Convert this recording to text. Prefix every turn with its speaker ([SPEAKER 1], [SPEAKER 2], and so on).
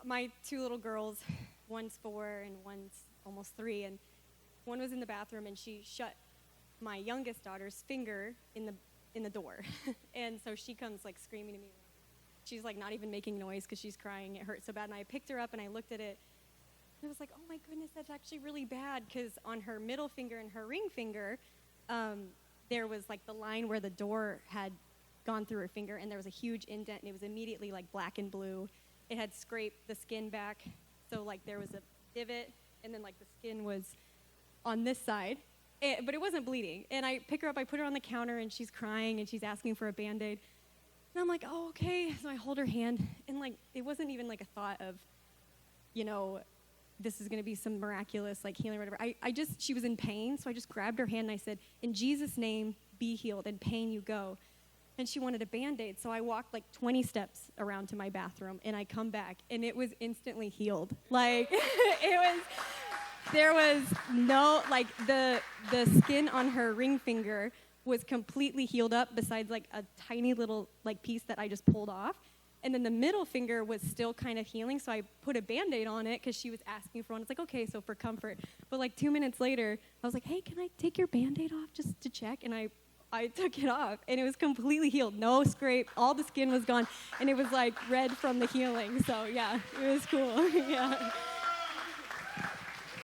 [SPEAKER 1] my two little girls, one's 4 and one's almost 3, and one was in the bathroom, and she shut my youngest daughter's finger in the door. And so she comes like screaming to me. She's like not even making noise because she's crying. It hurt so bad. And I picked her up and I looked at it. And I was like, oh my goodness, that's actually really bad, because on her middle finger and her ring finger, there was like the line where the door had gone through her finger, and there was a huge indent, and it was immediately like black and blue. It had scraped the skin back, so like there was a divot, and then like the skin was on this side, but it wasn't bleeding. And I pick her up, I put her on the counter, and she's crying, and she's asking for a Band-Aid. And I'm like, oh, okay. So I hold her hand, and like it wasn't even like a thought of, this is going to be some miraculous like healing or whatever. She was in pain, so I just grabbed her hand and I said, in Jesus' name, be healed, in pain you go. And she wanted a Band-Aid, so I walked like 20 steps around to my bathroom, and I come back, and it was instantly healed. Like, there was no, like, the skin on her ring finger was completely healed up, besides like a tiny little like piece that I just pulled off. And then the middle finger was still kind of healing, so I put a Band-Aid on it because she was asking for one. It's like, okay, so for comfort. But like 2 minutes later, I was like, hey, can I take your Band-Aid off just to check? And I took it off, and it was completely healed. No scrape. All the skin was gone, and it was like red from the healing. So yeah, it was cool. Yeah.